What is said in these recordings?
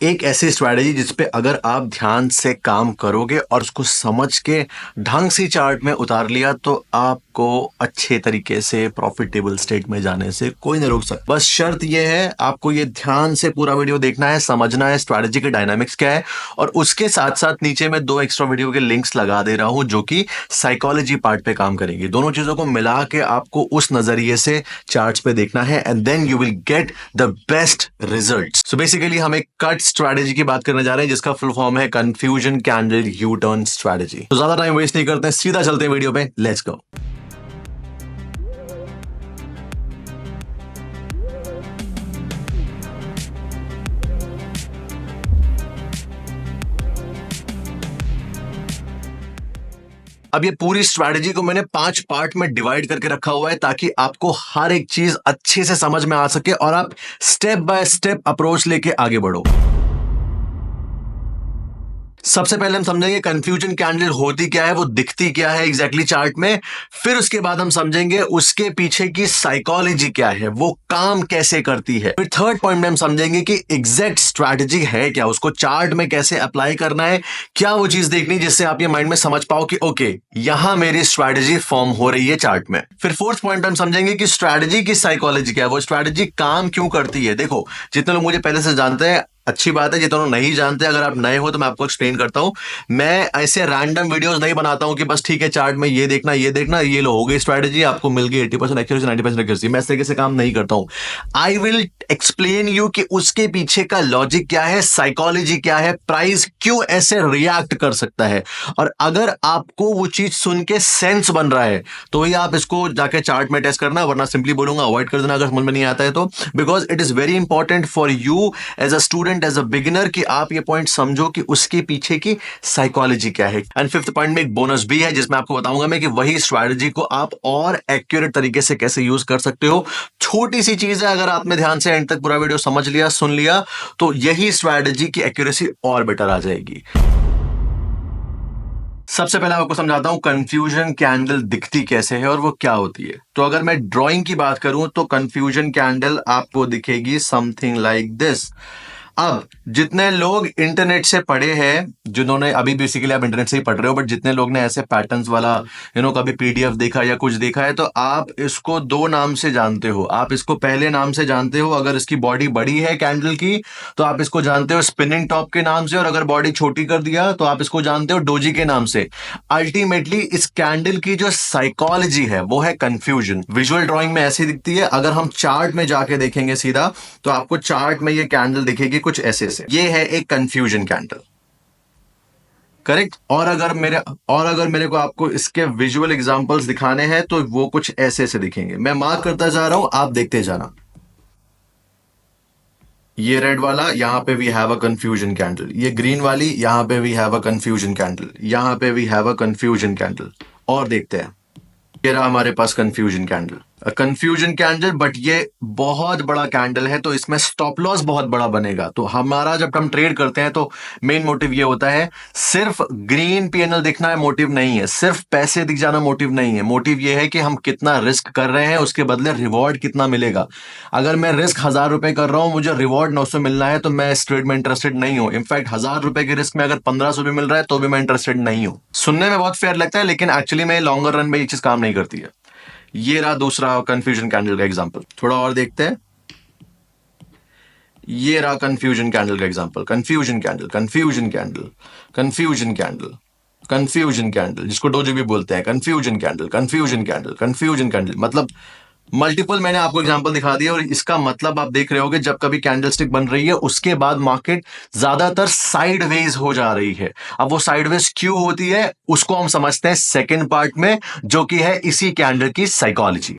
एक ऐसी स्ट्रैटेजी जिस पे अगर आप ध्यान से काम करोगे और उसको समझ के ढंग से चार्ट में उतार लिया तो आपको अच्छे तरीके से प्रॉफिटेबल स्टेट में जाने से कोई नहीं रोक सकता। बस शर्त यह है, आपको ये ध्यान से पूरा वीडियो देखना है, समझना है स्ट्रैटेजी के डायनामिक्स क्या है। और उसके साथ साथ नीचे में 2 एक्स्ट्रा वीडियो के लिंक्स लगा दे रहा हूं जो कि साइकोलॉजी पार्ट पे काम करेंगे। दोनों चीजों को मिला के आपको उस नजरिए से चार्ट्स पे देखना है and then you will get the best results. So basically हम एक कट स्ट्रैटेजी की बात करने जा रहे हैं जिसका फुल फॉर्म है confusion candle U turn strategy. तो ज्यादा टाइम वेस्ट नहीं करते हैं, सीधा चलते हैं वीडियो पे, लेट्स गो। अब ये पूरी स्ट्रैटेजी को मैंने 5 पार्ट में डिवाइड करके रखा हुआ है ताकि आपको हर एक चीज अच्छे से समझ में आ सके और आप स्टेप बाय स्टेप अप्रोच लेके आगे बढ़ो। सबसे पहले हम समझेंगे कंफ्यूजन कैंडल होती क्या है, वो दिखती क्या है एग्जैक्टली चार्ट में। फिर उसके बाद हम समझेंगे उसके पीछे की साइकोलॉजी क्या है, वो काम कैसे करती है। फिर थर्ड पॉइंट में हम समझेंगे कि एग्जैक्ट स्ट्रैटेजी है क्या, उसको चार्ट में कैसे अप्लाई करना है, क्या वो चीज देखनी जिससे आप ये माइंड में समझ पाओ कि ओके यहां मेरी स्ट्रैटेजी फॉर्म हो रही है चार्ट में। फिर फोर्थ पॉइंट हम समझेंगे कि स्ट्रैटेजी की साइकोलॉजी क्या है, वो स्ट्रैटेजी काम क्यों करती है। देखो जितने लोग मुझे पहले से जानते हैं अच्छी बात है, जितने लोग नहीं जानते अगर आप नए हो तो मैं आपको एक्सप्लेन करता हूं। मैं ऐसे रैंडम वीडियोस नहीं बनाता हूं कि बस ठीक है चार्ट में ये देखना ये लो हो गई स्ट्रैटेजी, आपको मिल गई 80% एक्यूरेसी 90% एक्यूरेसी। मैं इस तरीके से काम नहीं करता हूं। आई विल एक्सप्लेन यू कि उसके पीछे का लॉजिक क्या है, साइकोलॉजी क्या है, प्राइस क्यों ऐसे रिएक्ट कर सकता है। और अगर आपको वो चीज सुन के सेंस बन रहा है तो ही आप इसको जाके चार्ट में टेस्ट करना, वरना सिंपली बोलूंगा अवॉइड कर देना अगर समझ में नहीं आता है तो। Because it is very important for you as a student, as a beginner कि आप ये पॉइंट समझो कि उसके पीछे की साइकोलॉजी क्या है। एंड फिफ्थ पॉइंट में एक बोनस भी है जिसमें आपको बताऊंगा मैं कि वही स्ट्रैटेजी को आप और एक्यूरेट तरीके से कैसे यूज कर सकते हो। छोटी सी चीज है, अगर आपने ध्यान से एंड तक पूरा वीडियो समझ लिया, सुन लिया, तो यही स्ट्रैटेजी की एक्यूरेसी और बेटर आ जाएगी। सबसे पहले आपको समझाता हूं कंफ्यूजन कैंडल दिखती कैसे है और वो क्या होती है। तो अगर मैं ड्राइंग की बात करूं तो कंफ्यूजन कैंडल आपको दिखेगी समथिंग लाइक दिस। अब जितने लोग इंटरनेट से पढ़े हैं, जिन्होंने अभी बेसिकली आप इंटरनेट से ही पढ़ रहे हो, बट जितने लोग ने ऐसे पैटर्न्स वाला कभी पीडीएफ देखा या कुछ देखा है तो आप इसको 2 नाम से जानते हो। आप इसको पहले नाम से जानते हो, अगर इसकी बॉडी बड़ी है कैंडल की तो आप इसको जानते हो स्पिनिंग टॉप के नाम से, और अगर बॉडी छोटी कर दिया तो आप इसको जानते हो डोजी के नाम से। अल्टीमेटली इस कैंडल की जो साइकोलॉजी है वो है कंफ्यूजन। विजुअल ड्राइंग में ऐसी दिखती है, अगर हम चार्ट में जाके देखेंगे सीधा तो आपको चार्ट में ये कैंडल दिखेगी कुछ ऐसे से। ये है एक कंफ्यूजन कैंडल, करेक्ट। और अगर मेरे को आपको इसके विजुअल एग्जांपल्स दिखाने हैं तो वो कुछ ऐसे से दिखेंगे। मैं मार्क करता जा रहा हूं, आप देखते जाना। ये रेड वाला, यहां पे we have a confusion candle. ये ग्रीन वाली, यहां पे we have a confusion candle. यहां पे we have a confusion candle. और देखते हैं, ये रहा हमारे पास confusion candle, confusion candle, but ये बहुत बड़ा कैंडल है तो इसमें स्टॉप लॉस बहुत बड़ा बनेगा। तो हमारा जब हम ट्रेड करते हैं तो मेन मोटिव ये होता है, सिर्फ ग्रीन पीएनएल दिखना है मोटिव नहीं है, सिर्फ पैसे दिख जाना मोटिव नहीं है। मोटिव ये है कि हम कितना रिस्क कर रहे हैं, उसके बदले रिवॉर्ड कितना मिलेगा। अगर मैं रिस्क 1000 रुपए कर रहा हूं, मुझे रिवॉर्ड 900 मिलना है तो मैं इस ट्रेड में इंटरेस्टेड नहीं हूं। इनफैक्ट 1000 रुपए के रिस्क में अगर 1500 भी मिल रहा है तो भी मैं इंटरेस्टेड नहीं हूं। सुनने में बहुत फेयर लगता है लेकिन एक्चुअली में लॉन्गर रन में ये चीज काम नहीं करती है। ये रहा दूसरा कंफ्यूजन कैंडल का एग्जांपल, थोड़ा और देखते हैं। ये रहा कंफ्यूजन कैंडल का example, confusion candle, confusion candle, confusion candle, confusion candle, जिसको डोजी भी बोलते हैं, confusion candle, confusion candle, confusion candle. मतलब मल्टीपल मैंने आपको एग्जांपल दिखा दिया और इसका मतलब आप देख रहे होगे जब कभी कैंडलस्टिक बन रही है उसके बाद मार्केट ज्यादातर साइडवेज हो जा रही है। अब वो साइडवेज क्यों होती है उसको हम समझते हैं सेकंड पार्ट में, जो कि है इसी कैंडल की साइकोलॉजी।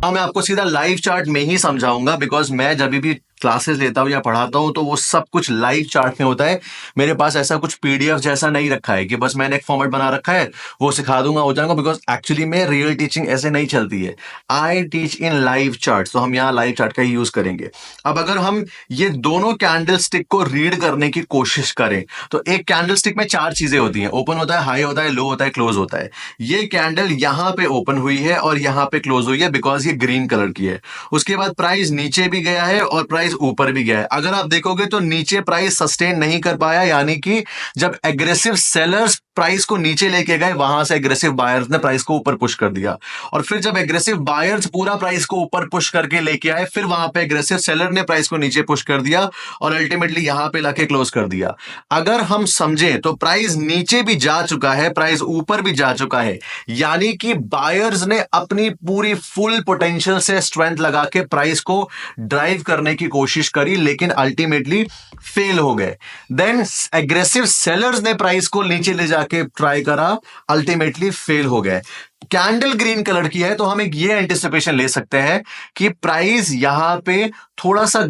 मैं आपको सीधा लाइव चार्ट में ही समझाऊंगा, बिकॉज मैं जब भी क्लासेस लेता हूं या पढ़ाता हूं तो वो सब कुछ लाइव चार्ट में होता है। मेरे पास ऐसा कुछ पीडीएफ जैसा नहीं रखा है कि बस मैंने एक फॉर्मेट बना रखा है वो सिखा दूंगा हो जाएगा, बिकॉज एक्चुअली में रियल टीचिंग ऐसे नहीं चलती है। I teach in live chart, तो हम यहाँ लाइव चार्ट का ही यूज करेंगे। अब अगर हम ये दोनों कैंडल स्टिक को रीड करने की कोशिश करें तो एक कैंडल स्टिक में 4 चीजें होती हैं, ओपन होता है, हाई होता है, लो होता है, क्लोज होता है। ये कैंडल यहां पे ओपन हुई है और यहां पे क्लोज हुई है बिकॉज ये ग्रीन कलर की है। उसके बाद प्राइस नीचे भी गया है और प्राइस प्राइस ऊपर भी गया है। अगर आप देखोगे तो नीचे प्राइस सस्टेन नहीं कर पाया, यानी कि जब एग्रेसिव सेलर्स प्राइस को नीचे लेके गए, वहां से एग्रेसिव बायर्स ने प्राइस को ऊपर पुश कर दिया, और फिर जब एग्रेसिव बायर्स पूरा प्राइस को ऊपर पुश करके लेके आए, फिर वहां पे एग्रेसिव सेलर ने प्राइस को नीचे पुश कर दिया और अल्टीमेटली यहां पे लाके क्लोज कर दिया। अगर हम समझें तो प्राइस नीचे भी जा चुका है, प्राइस ऊपर भी जा चुका है, यानी कि बायर्स ने अपनी पूरी फुल पोटेंशियल से स्ट्रेंथ लगा के प्राइस को ड्राइव करने की कोशिश करी, लेकिन अल्टीमेटली फेल हो गए। देन एग्रेसिव सेलर्स ने प्राइस को नीचे ले जाके ट्राई करा, अल्टीमेटली फेल हो गए। कैंडल ग्रीन कलर की है, तो हम एक ये एंटिसिपेशन ले सकते हैं कि प्राइस यहां पे थोड़ा सा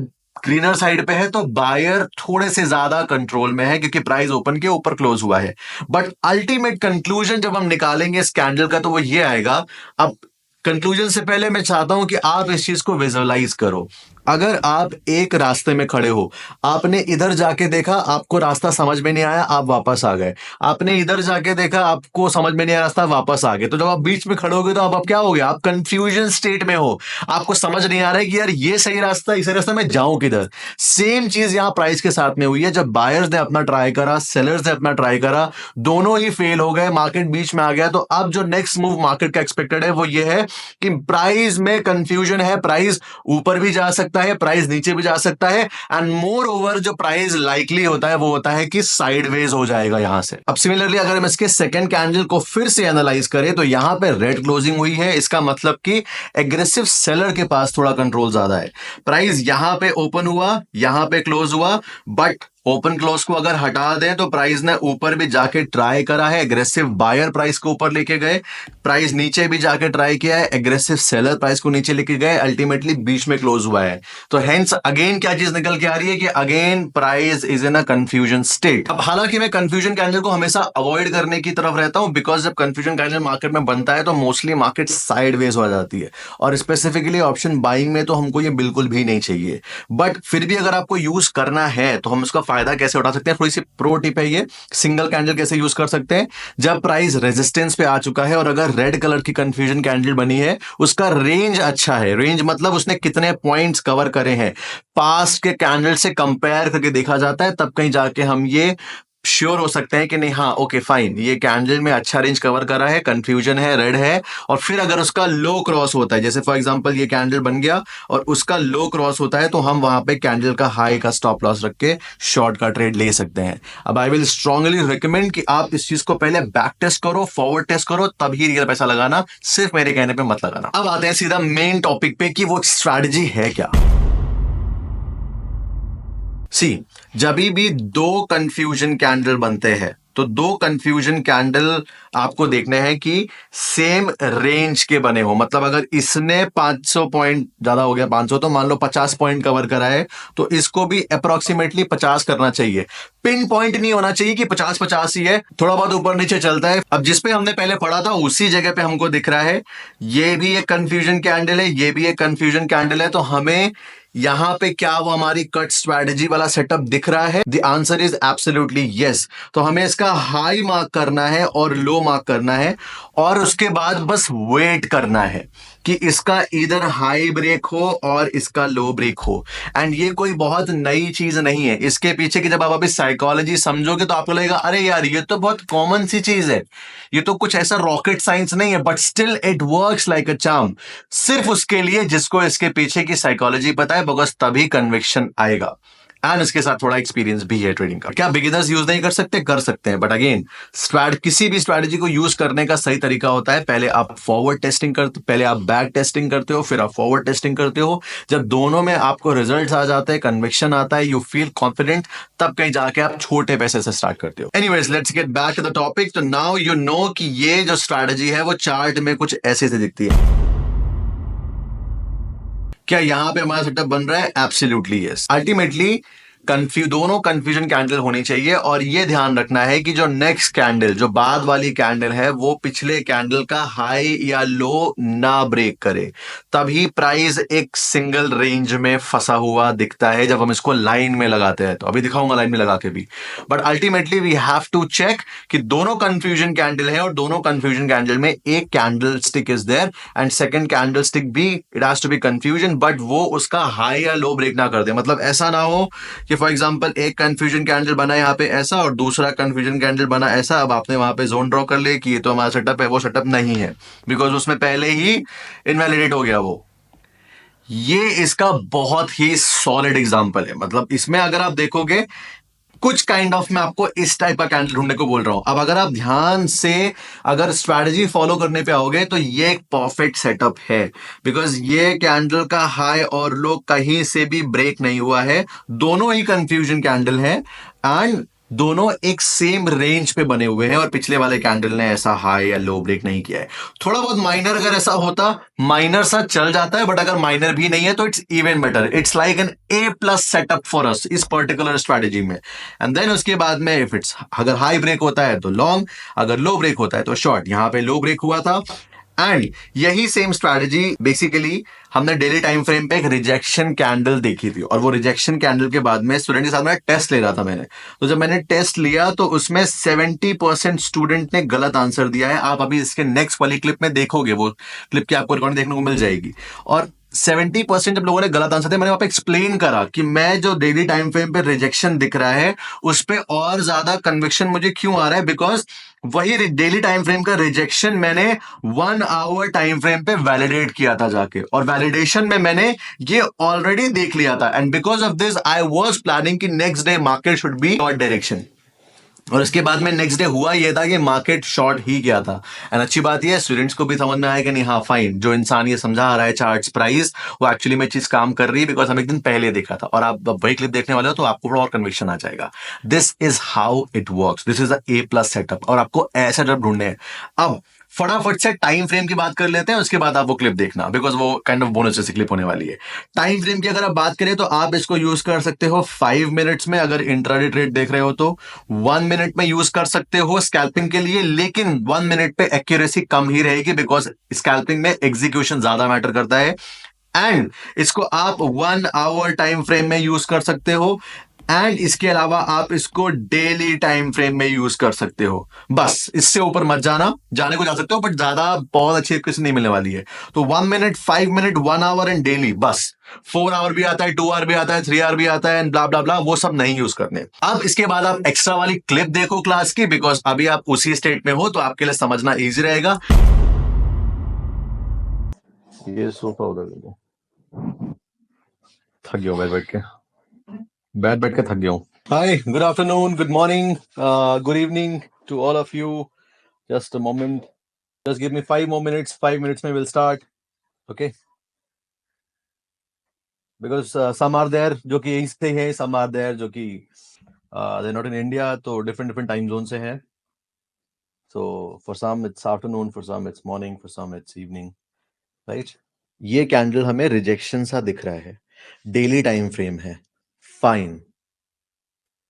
ग्रीनर साइड पे है, तो बायर थोड़े से ज्यादा कंट्रोल में है क्योंकि प्राइस ओपन के ऊपर क्लोज हुआ है। बट अल्टीमेट कंक्लूजन जब हम निकालेंगे इस कैंडल का तो वो ये आएगा। अब कंक्लूजन से पहले मैं चाहता हूं कि आप इस चीज को विजुअलाइज करो। अगर आप एक रास्ते में खड़े हो, आपने इधर जाके देखा, आपको रास्ता समझ में नहीं आया, आप वापस आ गए, आपने इधर जाके देखा, आपको समझ में नहीं आया रास्ता, वापस आ गए, तो जब आप बीच में खड़े होगे तो आप क्या हो गए? आप कंफ्यूजन स्टेट में हो, आपको समझ नहीं आ रहा है कि यार ये सही रास्ता, इस रास्ते में जाऊं किधर। सेम चीज यहां प्राइस के साथ में हुई है। जब बायर्स ने अपना ट्राई करा, सेलर्स ने अपना ट्राई करा, दोनों ही फेल हो गए, मार्केट बीच में आ गया। तो अब जो नेक्स्ट मूव मार्केट का एक्सपेक्टेड है वो ये है कि प्राइस में कंफ्यूजन है, प्राइस ऊपर भी जा सकता है, प्राइस नीचे भी जा सकता है, एंड मोर ओवर जो प्राइस लाइकली होता है वो होता है कि साइडवेज हो जाएगा यहां से। अब सिमिलरली अगर हम इसके सेकंड कैंडल को फिर से एनालाइज करें तो यहां पे रेड क्लोजिंग हुई है, इसका मतलब कि एग्रेसिव सेलर के पास थोड़ा कंट्रोल ज्यादा है। प्राइस यहां पे ओपन हुआ, यहां पे क्लोज हुआ, बट ओपन क्लोज को अगर हटा दें तो प्राइस ने ऊपर भी जाके ट्राई करा है, एग्रेसिव बायर प्राइस को ऊपर लेके गए, प्राइस नीचे भी जाके ट्राई किया है, एग्रेसिव सेलर प्राइस को नीचे लेके गए, अल्टीमेटली बीच में क्लोज हुआ है। तो हेंस अगेन क्या चीज निकल के आ रही है कि again price is in a confusion state. अब हालांकि मैं कंफ्यूजन कैंडल को हमेशा अवॉइड करने की तरफ रहता हूं, बिकॉज जब कंफ्यूजन कैंडल मार्केट में बनता है तो मोस्टली मार्केट साइडवेज हो जाती है, और स्पेसिफिकली ऑप्शन बाइंग में तो हमको ये बिल्कुल भी नहीं चाहिए। बट फिर भी अगर आपको यूज करना है तो हम उसका फायदा कैसे उठा सकते हैं, थोड़ी सी प्रो टिप है ये। सिंगल कैंडल कैसे यूज कर सकते हैं? जब प्राइस रेजिस्टेंस पे आ चुका है और अगर रेड कलर की कंफ्यूजन कैंडल बनी है, उसका रेंज अच्छा है, रेंज मतलब उसने कितने पॉइंट्स कवर करे हैं, पास्ट के कैंडल से कंपेयर करके देखा जाता है, तब कहीं जाके हम ये श्योर हो सकते हैं कि नहीं, हाँ ओके फाइन, ये कैंडल में अच्छा रेंज कवर करा है, कंफ्यूजन है, रेड है। और फिर अगर उसका लो क्रॉस होता है, जैसे फॉर एग्जांपल ये कैंडल बन गया और उसका लो क्रॉस होता है, तो हम वहां पे कैंडल का हाई का स्टॉप लॉस रख के शॉर्ट का ट्रेड ले सकते हैं। अब आई विल स्ट्रांगली रिकमेंड कि आप इस चीज को पहले बैक टेस्ट करो, फॉरवर्ड टेस्ट करो, तभी रियल पैसा लगाना, सिर्फ मेरे कहने पे मत लगाना। अब आते हैं सीधा मेन टॉपिक पे कि वो स्ट्रैटेजी है क्या। जब भी दो कंफ्यूजन कैंडल बनते हैं तो दो कंफ्यूजन कैंडल आपको देखने हैं कि सेम रेंज के बने हो। मतलब अगर इसने 500 पॉइंट, ज्यादा हो गया 500, तो मान लो 50 पॉइंट कवर करा है, तो इसको भी अप्रोक्सीमेटली 50 करना चाहिए। पिन पॉइंट नहीं होना चाहिए कि 50-50 ही है, थोड़ा बहुत ऊपर नीचे चलता है। अब जिस पे हमने पहले पढ़ा था उसी जगह पे हमको दिख रहा है ये भी एक कंफ्यूजन कैंडल है, ये भी एक कंफ्यूजन कैंडल है, तो हमें यहां पे क्या वो हमारी कट स्ट्रैटेजी वाला सेटअप दिख रहा है? The answer is absolutely yes. तो हमें इसका हाई मार्क करना है और लो मार्क करना है, और उसके बाद बस वेट करना है कि इसका इधर हाई ब्रेक हो और इसका लो ब्रेक हो। एंड ये कोई बहुत नई चीज नहीं है, इसके पीछे की जब आप अभी साइकोलॉजी समझोगे तो आपको लगेगा अरे यार ये तो बहुत कॉमन सी चीज है, ये तो कुछ ऐसा रॉकेट साइंस नहीं है, but still it works like a charm. सिर्फ उसके लिए जिसको इसके पीछे की साइकोलॉजी पता है, बस तभी कन्विक्शन आएगा। एंड इसके साथ थोड़ा एक्सपीरियंस भी है ट्रेडिंग का। क्या बिगिनर्स यूज नहीं कर सकते? कर सकते हैं, बट अगेन किसी भी स्ट्रैटेजी को यूज करने का सही तरीका होता है, पहले आप फॉरवर्ड टेस्टिंग करते, पहले आप बैक टेस्टिंग करते हो, फिर आप फॉरवर्ड टेस्टिंग करते हो। जब दोनों में आपको रिजल्ट्स आ जाते हैं, कन्विक्शन आता है, यू फील कॉन्फिडेंट, तब कहीं जाके आप छोटे पैसे से स्टार्ट करते हो। Anyways let's get back to the topic. तो नाउ यू नो कि ये जो स्ट्रैटेजी है वो चार्ट में कुछ ऐसे से दिखती है। क्या यहां पे हमारा सेटअप बन रहा है? Absolutely yes. अल्टीमेटली दोनों कंफ्यूजन कैंडल होनी चाहिए, और ये ध्यान रखना है कि जो नेक्स्ट कैंडल, जो बाद वाली कैंडल है, वो पिछले कैंडल का हाई या लो ना ब्रेक करे, तभी प्राइस एक सिंगल रेंज में फंसा हुआ दिखता है जब हम इसको लाइन में लगाते हैं। तो अभी दिखाऊंगा लाइन में लगा के भी, but ultimately we have to check कि दोनों कंफ्यूजन कैंडल है, और दोनों कंफ्यूजन कैंडल में एक candle stick is there and second candle stick भी it has to be confusion, but वो उसका हाई या लो ब्रेक ना कर दे। मतलब ऐसा ना हो कि फॉर एग्जांपल एक कंफ्यूजन कैंडल बना यहाँ पे ऐसा और दूसरा कंफ्यूजन कैंडल बना ऐसा, अब आपने वहां पे जोन ड्रॉ कर लिया कि ये तो हमारा सेटअप है, वो सेटअप नहीं है, बिकॉज उसमें पहले ही इनवैलिडेट हो गया वो। ये इसका बहुत ही सॉलिड एग्जांपल है। मतलब इसमें अगर आप देखोगे कुछ काइंड ऑफ, मैं आपको इस टाइप का कैंडल ढूंढने को बोल रहा हूं। अब अगर आप ध्यान से अगर स्ट्रैटेजी फॉलो करने पे आओगे तो ये एक परफेक्ट सेटअप है, बिकॉज ये कैंडल का हाई और लो कहीं से भी ब्रेक नहीं हुआ है, दोनों ही कंफ्यूजन कैंडल है एंड दोनों एक सेम रेंज पे बने हुए हैं, और पिछले वाले कैंडल ने ऐसा हाई या लो ब्रेक नहीं किया है। थोड़ा बहुत माइनर अगर ऐसा होता, माइनर सा चल जाता है, बट अगर माइनर भी नहीं है तो it's even better, it's like an A plus setup for us इस पर्टिकुलर स्ट्रैटेजी में। एंड देन उसके बाद में इफ इट्स, अगर हाई ब्रेक होता है तो लॉन्ग, अगर लो ब्रेक होता है तो शॉर्ट। यहां पे लो ब्रेक हुआ था, एंड यही सेम स्ट्रैटेजी बेसिकली हमने डेली टाइम फ्रेम पे एक रिजेक्शन कैंडल देखी थी, और वो रिजेक्शन कैंडल के बाद में स्टूडेंट के साथ में टेस्ट ले रहा था मैंने। तो जब मैंने टेस्ट लिया तो उसमें 70% स्टूडेंट ने गलत आंसर दिया है। आप अभी इसके नेक्स्ट वाली क्लिप में देखोगे, वो क्लिप की आपको रिकॉर्डिंग देखने को मिल जाएगी। और 70% जब लोगों ने गलत आंसर दिया, मैंने वहां पे एक्सप्लेन करा कि मैं जो डेली टाइम फ्रेम पे रिजेक्शन दिख रहा है उस पर और ज्यादा कन्विक्शन मुझे क्यों आ रहा है, बिकॉज वही डेली टाइम फ्रेम का रिजेक्शन मैंने 1 आवर टाइम फ्रेम पे वैलिडेट किया था जाके, और वैलिडेशन में मैंने ये ऑलरेडी देख लिया था, and because of this I was planning कि next day market should be short direction. और उसके बाद में नेक्स्ट डे हुआ ये था कि मार्केट शॉर्ट ही गया था। एंड अच्छी बात ये है स्टूडेंट्स को भी समझ में आया कि नहीं, हाँ फाइन, जो इंसान ये समझा आ रहा है चार्ट्स प्राइस, वो एक्चुअली में चीज काम कर रही है, बिकॉज हम एक दिन पहले देखा था, और आप वही क्लिप देखने वाले हो तो आपको थोड़ा और कन्विक्शन आ जाएगा। This is how it works, this is a A plus setup, और आपको ऐसे सेटअप ढूंढने हैं। अब फटाफट से टाइम फ्रेम की बात कर लेते हैं, उसके बाद आप वो क्लिप देखना, बिकॉज वो काइंड ऑफ बोनस जैसी क्लिप होने वाली है। टाइम फ्रेम की अगर आप बात करें तो आप इसको यूज कर सकते हो 5 मिनट्स में, अगर इंट्राडे ट्रेड देख रहे हो तो 1 मिनट में यूज कर सकते हो स्कैल्पिंग के लिए, लेकिन 1 मिनट पे एक्यूरेसी कम ही रहेगी, बिकॉज स्कैल्पिंग में एग्जीक्यूशन ज्यादा मैटर करता है। एंड इसको आप 1 आवर टाइम फ्रेम में यूज कर सकते हो, एंड इसके अलावा आप इसको डेली टाइम फ्रेम में यूज कर सकते हो। बस इससे ऊपर मत जाना, जाने को जा सकते हो बट ज्यादा बहुत अच्छी किसी नहीं मिलने वाली है। तो 1 minute, 5 minute, 1 our and daily, बस 4 आवर भी आता है, 2 आवर भी आता है, 3 आवर भी आता है, एंड ब्ला ब्ला ब्ला, वो सब नहीं यूज करने। अब इसके बाद आप एक्स्ट्रा वाली क्लिप देखो क्लास की, बिकॉज अभी आप उसी स्टेट में हो तो आपके लिए समझना इजी रहेगा। ये सोफा उधर देखो, थक गया हूं बैठ बैठ के, बैठ बैठ के थक गया हूं। Hi, good afternoon, good morning, good evening to all of you. Just a moment, just give me 5 more minutes, 5 minutes में will start, okay? Because some are there जो कि यहीं से है, सम आर देयर जो कि दे नॉट इन इंडिया, तो different different time zone से है। So for some it's afternoon, for some it's morning, for some it's evening, right? ये कैंडल हमें रिजेक्शन सा दिख रहा है, डेली टाइम फ्रेम है, फाइन।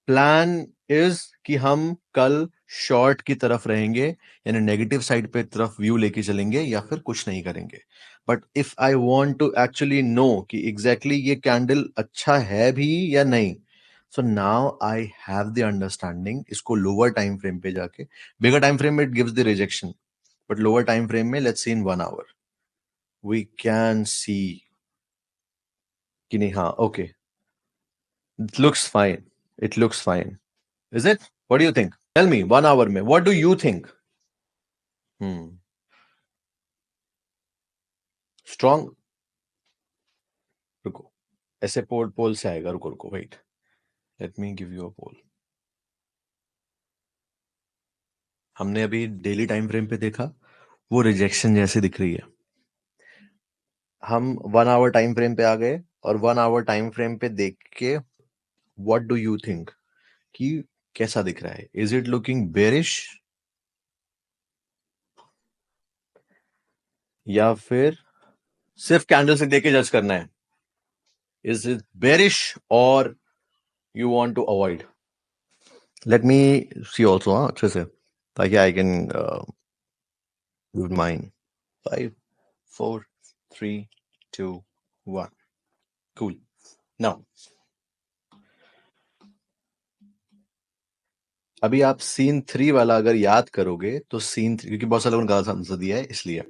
प्लान इज कि हम कल शॉर्ट की तरफ रहेंगे, यानी नेगेटिव साइड पे तरफ व्यू लेके चलेंगे, या फिर कुछ नहीं करेंगे। But if I want to actually know कि एग्जैक्टली ये कैंडल अच्छा है भी या नहीं, so now I have the understanding. इसको लोअर टाइम फ्रेम पे जाके, बिगर टाइम फ्रेम में it gives the rejection, but lower time frame में let's see in 1 hour we can see कि नहीं, हाँ okay, it looks fine, it looks fine. Is it? What do you think? Tell me, 1 hour में, what do you think? Strong? रुको, ऐसे पोल पोल से आएगा, रुको रुको, wait. Let me give you a poll. हमने अभी डेली टाइम फ्रेम पे देखा, वो रिजेक्शन जैसे दिख रही है। हम 1 आवर टाइम फ्रेम पे आ गए, और 1 आवर टाइम फ्रेम पे देख के what do you think कि कैसा दिख रहा है? Is it looking bearish? या फिर सिर्फ कैंडल से देख के जज करना है? Is it bearish or you want to avoid? Let me see also, हाँ, अच्छे से, ताकि I can use mine. 5, 4, 3, 2, 1. Cool. Now, अभी आप सीन 3 वाला अगर याद करोगे तो सीन 3, क्योंकि बहुत सारे लोगों ने गलत आंसर दिया है इसलिए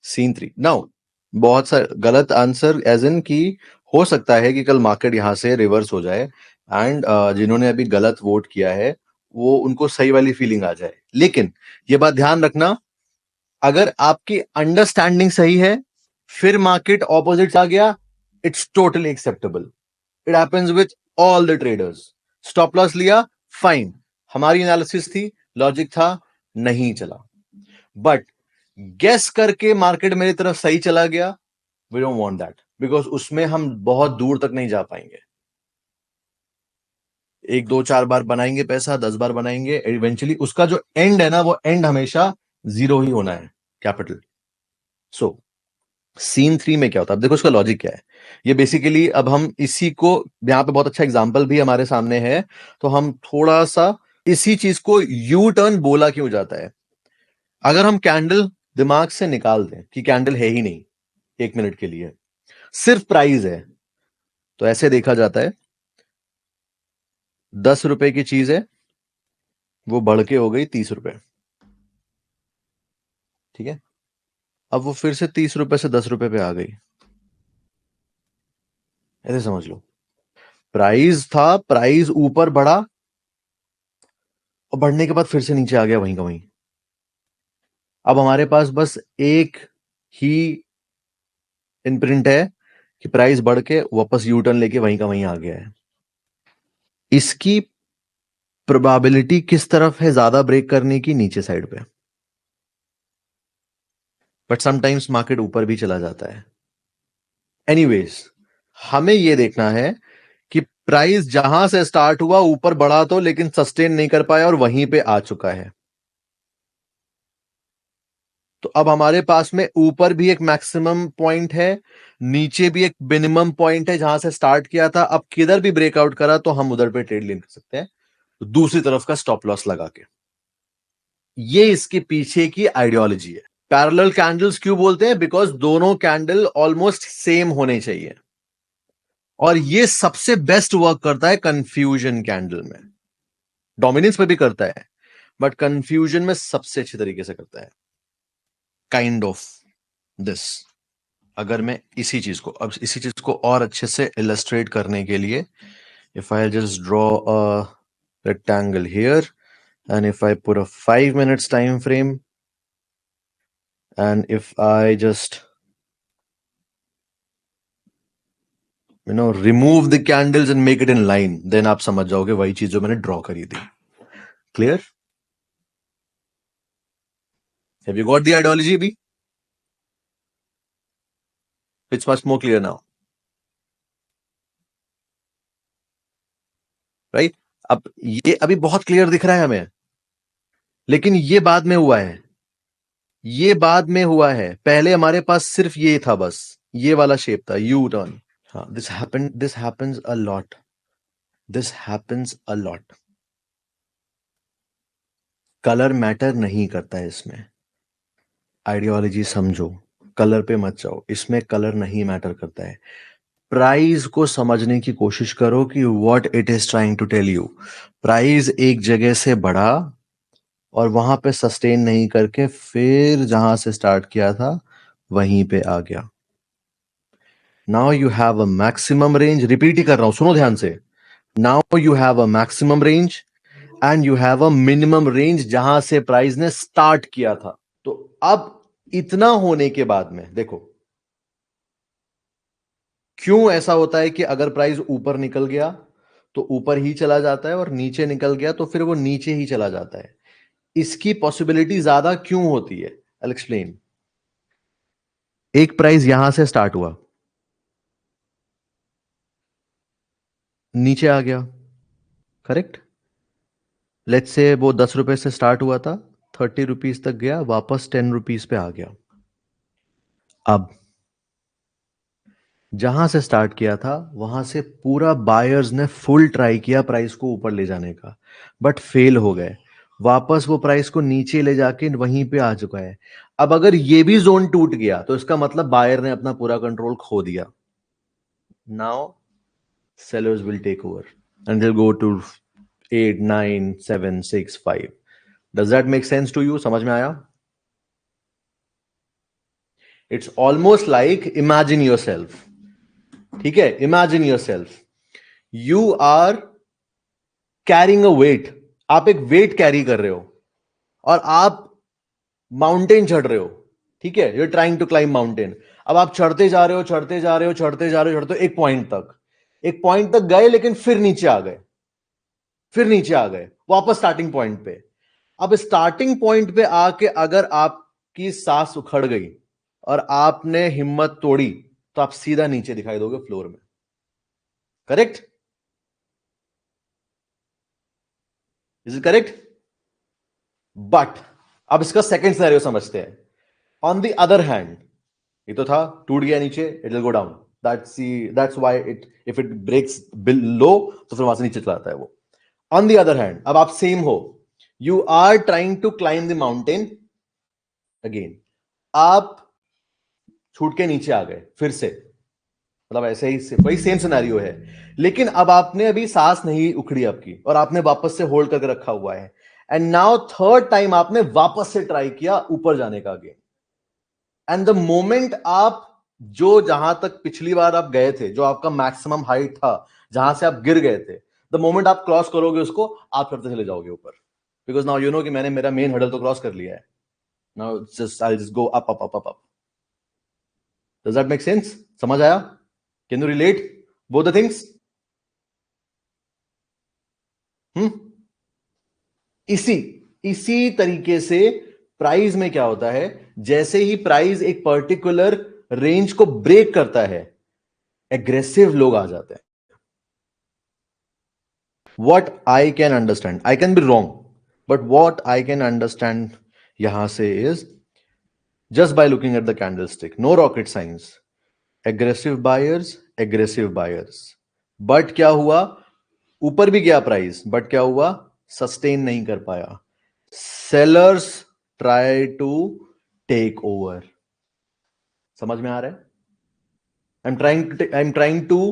सीन 3 नाउ, बहुत सा गलत आंसर एज इन की हो सकता है कि कल मार्केट यहां से रिवर्स हो जाए एंड जिन्होंने अभी गलत वोट किया है वो उनको सही वाली फीलिंग आ जाए, लेकिन ये बात ध्यान रखना, अगर आपकी अंडरस्टैंडिंग सही है फिर मार्केट ऑपोजिट आ गया, it's totally acceptable, it happens with all the traders. Stop loss लिया, फाइन, हमारी एनालिसिस थी, लॉजिक था, नहीं चला, बट गेस करके मार्केट मेरी तरफ सही चला गया, we don't want that, because उसमें हम बहुत दूर तक नहीं जा पाएंगे। 1 2 4 बार बनाएंगे पैसा, 10 बार बनाएंगे, इवेंचुअली उसका जो एंड है ना, वो एंड हमेशा 0 ही होना है, कैपिटल। सो सीन 3 में क्या होता है, अब देखो उसका लॉजिक क्या है। ये बेसिकली अब हम इसी को, यहां पे बहुत अच्छा एग्जांपल भी हमारे सामने है, तो हम थोड़ा सा इसी चीज को यू टर्न बोला क्यों जाता है। अगर हम कैंडल दिमाग से निकाल दें कि कैंडल है ही नहीं 1 मिनट के लिए, सिर्फ प्राइस है, तो ऐसे देखा जाता है 10 रुपए की चीज है, वो बढ़ के हो गई 30 रुपए, ठीक है, अब वो फिर से 30 रुपए से 10 रुपए पे आ गई, ऐसे समझ लो। प्राइस था, प्राइस ऊपर बढ़ा और बढ़ने के बाद फिर से नीचे आ गया वहीं का वहीं। अब हमारे पास बस एक ही इनप्रिंट है कि प्राइस बढ़ के वापस यू टर्न लेके वहीं का वहीं आ गया है। इसकी प्रोबेबिलिटी किस तरफ है ज्यादा ब्रेक करने की, नीचे साइड पे, बट समटाइम्स मार्केट ऊपर भी चला जाता है। एनीवेज, हमें यह देखना है कि प्राइस जहां से स्टार्ट हुआ ऊपर बढ़ा तो, लेकिन सस्टेन नहीं कर पाया और वहीं पे आ चुका है। तो अब हमारे पास में ऊपर भी एक मैक्सिमम पॉइंट है, नीचे भी एक मिनिमम पॉइंट है जहां से स्टार्ट किया था। अब किधर भी ब्रेकआउट करा तो हम उधर पे ट्रेड ले कर सकते हैं, तो दूसरी तरफ का स्टॉप लॉस लगा के। ये इसके पीछे की आइडियोलॉजी है। पैरेलल कैंडल्स क्यों बोलते हैं, बिकॉज दोनों कैंडल ऑलमोस्ट सेम होने चाहिए, और ये सबसे बेस्ट वर्क करता है कंफ्यूजन कैंडल में। डोमिनेंस पे भी करता है, बट कंफ्यूजन में सबसे अच्छी तरीके से करता है। काइंड ऑफ दिस, अगर मैं इसी चीज को, अब इसी चीज को और अच्छे से इलस्ट्रेट करने के लिए, if I just draw a rectangle here and if I put a 5 minutes time frame and if I just remove the candles and make it in line, then आप समझ जाओगे वही चीज जो मैंने ड्रॉ करी थी। Clear? Have you got the ideology भी? It's much more clear now, right? अब ये अभी बहुत क्लियर दिख रहा है हमें, लेकिन ये बाद में हुआ है, ये बाद में हुआ है, पहले हमारे पास सिर्फ ये था, बस ये वाला शेप था, यू टर्न। हाँ, this happens a lot, this happens a lot. Colour matter नहीं करता है इसमें, आइडियोलॉजी समझो, कलर पे मत जाओ, इसमें कलर नहीं मैटर करता है। प्राइस को समझने की कोशिश करो कि what it is trying to tell you. Price एक जगह से बढ़ा और वहां पे सस्टेन नहीं करके फिर जहां से स्टार्ट किया था वहीं पे आ गया। Now you have a maximum range, repeat ही कर रहा हूं, सुनो ध्यान से। Now you have a maximum range and you have a minimum range जहां से प्राइस ने स्टार्ट किया था। तो अब इतना होने के बाद में देखो क्यों ऐसा होता है कि अगर प्राइस ऊपर निकल गया तो ऊपर ही चला जाता है और नीचे निकल गया तो फिर वो नीचे ही चला जाता है। इसकी पॉसिबिलिटी ज्यादा क्यों होती है, आई एक्सप्लेन। एक प्राइस यहां से स्टार्ट हुआ, नीचे आ गया, करेक्ट? लेट्स से वो 10 रुपए से स्टार्ट हुआ था, 30 रुपीज तक गया, वापस 10 रुपीज पे आ गया। अब जहां से स्टार्ट किया था वहां से पूरा बायर्स ने फुल ट्राई किया प्राइस को ऊपर ले जाने का, बट फेल हो गए। वापस वो प्राइस को नीचे ले जाके वहीं पे आ चुका है। अब अगर ये भी जोन टूट गया तो इसका मतलब बायर ने अपना पूरा कंट्रोल खो दिया। Now sellers will take over and they'll go to 8 9 7 6 5. Does that make sense to you? समझ में आया? It's almost like imagine yourself. ठीक है, imagine yourself. You are carrying a weight. आप एक वेट कैरी कर रहे हो और आप माउंटेन चढ़ रहे हो। ठीक है, you're trying to climb mountain. अब आप चढ़ते जा रहे हो, चढ़ते जा रहे हो, चढ़ते जा रहे हो, चढ़ते एक पॉइंट तक गए, लेकिन फिर नीचे आ गए, वापस स्टार्टिंग पॉइंट पे। अब स्टार्टिंग पॉइंट पे आके अगर आपकी सांस उखड़ गई और आपने हिम्मत तोड़ी तो आप सीधा नीचे दिखाई दोगे फ्लोर में। Correct? Is it correct? But अब इसका सेकंड सिनेरियो समझते हैं। ऑन द अदर हैंड, ये तो था, टूट गया नीचे, it will go down. That's why it, if it breaks low तो फिर वहां से नीचे चला जाता है वो। ऑन द अदर हैंड, अब आप सेम हो, you are trying to climb the mountain again. आप छूट के नीचे आ गए फिर से, मतलब ऐसे ही वही सेम सिनेरियो है, लेकिन अब आपने अभी सांस नहीं उखड़ी आपकी और आपने वापस से होल्ड करके रखा हुआ है। एंड नाउ थर्ड टाइम आपने वापस से ट्राई किया ऊपर जाने का अगेन। एंड द मोमेंट आप जो जहां तक पिछली बार आप गए थे, जो आपका मैक्सिमम हाइट था, जहां से आप गिर गए थे, द मोमेंट आप क्रॉस करोगे उसको, आप चढ़ते चले जाओगे ऊपर, बिकॉज नाउ यू नो कि मैंने मेरा मेन हर्डल तो क्रॉस कर लिया है। Now just I just go up up up up. Does that make sense? समझ आया? Can you relate both the things? इसी इसी तरीके से प्राइस में क्या होता है, जैसे ही प्राइस एक पर्टिकुलर रेंज को ब्रेक करता है, एग्रेसिव लोग आ जाते हैं। What I can understand, I can be wrong, but what I can understand यहां से is just by looking at the candle stick, no rocket science, aggressive buyers. But क्या हुआ, ऊपर भी गया प्राइस, बट क्या हुआ, सस्टेन नहीं कर पाया। Sellers try to take over. समझ में आ रहा है? आई एम ट्राइंग टू,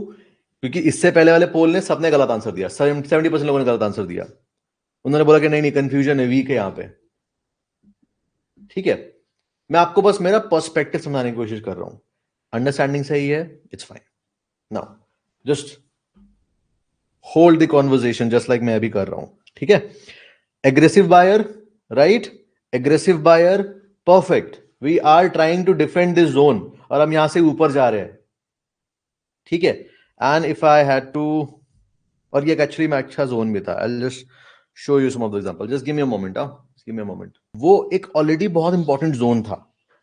क्योंकि इससे पहले वाले पोल ने सबने गलत आंसर दिया, 70% लोगों ने गलत आंसर दिया। उन्होंने बोला कि नहीं नहीं, कंफ्यूजन है, वीक है यहां पे। ठीक है, मैं आपको बस मेरा पर्सपेक्टिव समझाने की कोशिश कर रहा हूं। अंडरस्टैंडिंग सही है, it's fine. Now just hold the conversation just like मैं अभी कर रहा हूं। ठीक है, aggressive buyer, right? Aggressive buyer, perfect. We are trying to defend this zone और हम यहां से ऊपर जा रहे हैं। ठीक है, and if I had to, और ये एक्चुअली में अच्छा जोन भी था, I will just show you some of the example, just give me a moment. Give me a moment. वो एक ऑलरेडी बहुत इंपॉर्टेंट जोन था,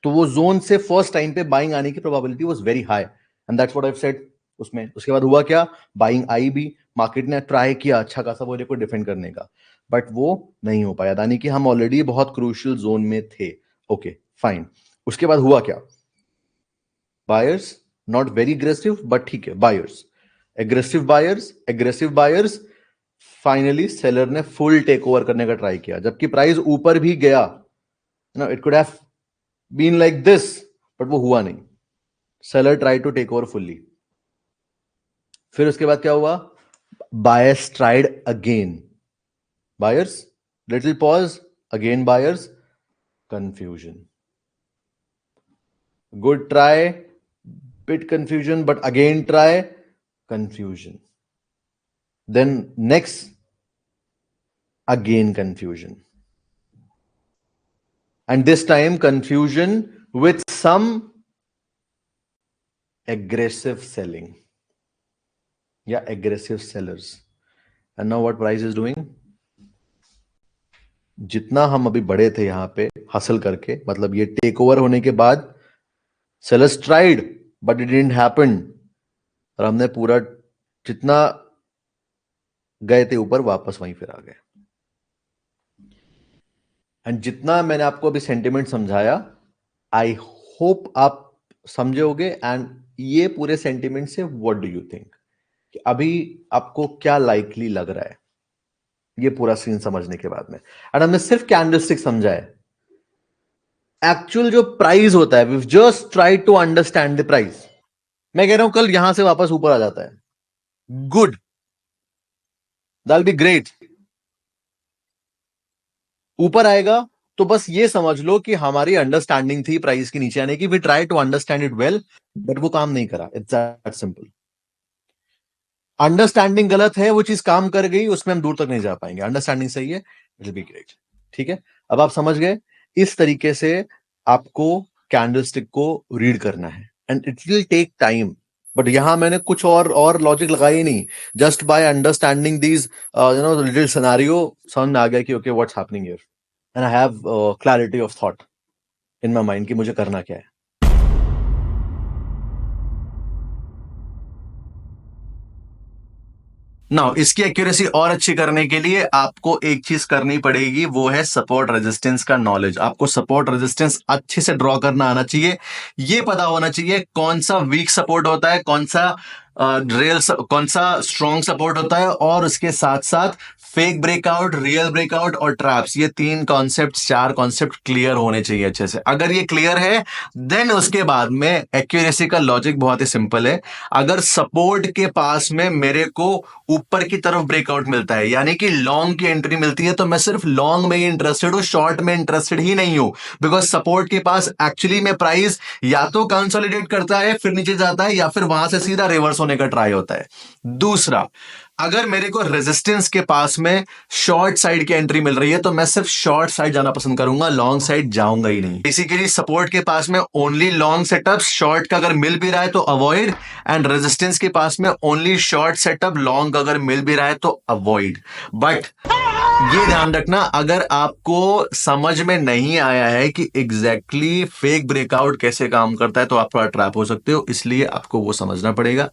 तो वो जोन से फर्स्ट टाइम पे बाइंग आने की probability was very high, and that's what I have said. उसमें उसके बाद हुआ क्या, बाइंग आई भी, मार्केट ने ट्राई किया अच्छा खासा वो को डिफेंड करने का, बट वो नहीं हो पाया, यानी कि हम ऑलरेडी बहुत क्रूशियल जोन में थे। Okay fine. उसके बाद हुआ क्या, buyers not very aggressive, but ठीक है, buyers, aggressive buyers, finally seller ने फुल टेक ओवर करने का ट्राई किया, जबकि प्राइस ऊपर भी गया ना, it could have been like this, but वो हुआ नहीं। Seller try to take over fully. फिर उसके बाद क्या हुआ, buyers tried again, buyers, little pause, again buyers, confusion, good try, bit confusion, but again try, confusion, then next again confusion, and this time confusion with some aggressive selling, yeah, aggressive sellers. And now what price is doing, जितना हम अभी बड़े थे यहां पे हासिल करके, मतलब ये टेक ओवर होने के बाद sellers tried but it didn't happen, और हमने पूरा जितना गए थे ऊपर वापस वहीं फिर आ गए। एंड जितना मैंने आपको अभी सेंटिमेंट समझाया, आई होप आप समझोगे, एंड ये पूरे सेंटिमेंट से व्हाट डू यू थिंक कि अभी आपको क्या लाइकली लग रहा है ये पूरा सीन समझने के बाद में? एंड हमने सिर्फ कैंडलस्टिक समझा है, एक्चुअल जो प्राइस होता है we just try to understand the price. मैं कह रहा हूं कल यहां से वापस ऊपर आ जाता है, गुड, दैट बी ग्रेट। ऊपर आएगा तो बस ये समझ लो कि हमारी अंडरस्टैंडिंग थी प्राइस के नीचे आने की, we try to understand it well, but वो काम नहीं करा। It's that simple. अंडरस्टैंडिंग गलत है, वो चीज काम कर गई, उसमें हम दूर तक नहीं जा पाएंगे। अंडरस्टैंडिंग सही है, इट विल बी ग्रेट। ठीक है, अब आप समझ गए इस तरीके से आपको कैंडलस्टिक को रीड करना है, and it will take time. But यहां मैंने कुछ और लॉजिक लगाई ही नहीं, just by understanding these little scenario समझ में आ गया कि okay what's happening here, and I have clarity of thought in my mind कि मुझे करना क्या है। नाउ इसकी एक्यूरेसी और अच्छी करने के लिए आपको एक चीज करनी पड़ेगी, वो है सपोर्ट रेजिस्टेंस का नॉलेज। आपको सपोर्ट रेजिस्टेंस अच्छे से ड्रॉ करना आना चाहिए। ये पता होना चाहिए कौन सा वीक सपोर्ट होता है, कौन सा कौन सा स्ट्रॉन्ग सपोर्ट होता है, और उसके साथ साथ फेक ब्रेकआउट, रियल ब्रेकआउट और ट्रैप्स, ये तीन कॉन्सेप्ट, चार कॉन्सेप्ट क्लियर होने चाहिए अच्छे से। अगर ये क्लियर है देन उसके बाद में एक्यूरेसी का लॉजिक बहुत ही सिंपल है। अगर सपोर्ट के पास में मेरे को ऊपर की तरफ ब्रेकआउट मिलता है, यानी कि लॉन्ग की एंट्री मिलती है, तो मैं सिर्फ लॉन्ग में ही इंटरेस्टेड हूं, शॉर्ट में इंटरेस्टेड ही नहीं हूं। बिकॉज सपोर्ट के पास एक्चुअली में प्राइस या तो कंसोलिडेट करता है फिर नीचे जाता है, या फिर वहां से सीधा रिवर्स होने का ट्राई होता है। दूसरा, अगर मेरे को रेजिस्टेंस के पास में शॉर्ट साइड की एंट्री मिल रही है, तो मैं सिर्फ शॉर्ट साइड जाना पसंद करूंगा, लॉन्ग साइड जाऊंगा ही नहीं। बेसिकली सपोर्ट के पास में ओनली लॉन्ग सेटअप, शॉर्ट का अगर मिल भी रहा है तो अवॉइड, एंड रेजिस्टेंस के पास में ओनली शॉर्ट सेटअप, लॉन्ग अगर मिल भी रहा है तो अवॉइड। बट ये ध्यान रखना, अगर आपको समझ में नहीं आया है कि एग्जैक्टली फेक ब्रेकआउट कैसे काम करता है, तो आप थोड़ा ट्रैप हो सकते हो, इसलिए आपको वो समझना पड़ेगा।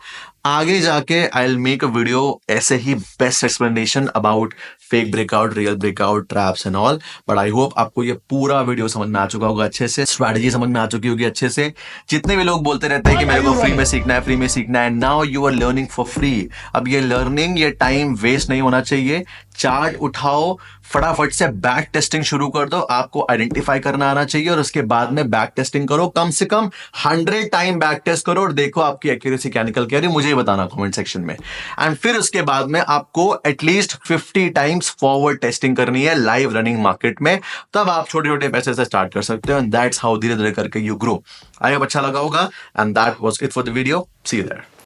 आगे जाके I will make a video ऐसे ही best explanation about fake breakout, real breakout, traps and all. But I hope आपको ये पूरा वीडियो समझ में आ चुका होगा अच्छे से, स्ट्रैटेजी समझ में आ चुकी होगी अच्छे से। जितने भी लोग बोलते रहते हैं कि मेरे को फ्री में सीखना है, फ्री में सीखना है, now you are learning for free. अब ये लर्निंग, ये टाइम वेस्ट नहीं होना चाहिए। चार्ट उठाओ, फटाफट से बैक टेस्टिंग शुरू कर दो। आपको आइडेंटिफाई करना आना चाहिए, और उसके बाद में बैक टेस्टिंग करो, कम से कम 100 टाइम बैक टेस्ट करो, और देखो आपकी एक्यूरेसी क्या निकल के आ रही है, मुझे बताना कमेंट सेक्शन में। एंड फिर उसके बाद में आपको एटलीस्ट 50 टाइम्स फॉरवर्ड टेस्टिंग करनी है लाइव रनिंग मार्केट में, तब आप छोटे छोटे पैसे से स्टार्ट कर सकते हो, एंड दैट्स हाउ धीरे धीरे करके यू ग्रो। आई होप अच्छा लगा होगा, and that was it for the video. See you there.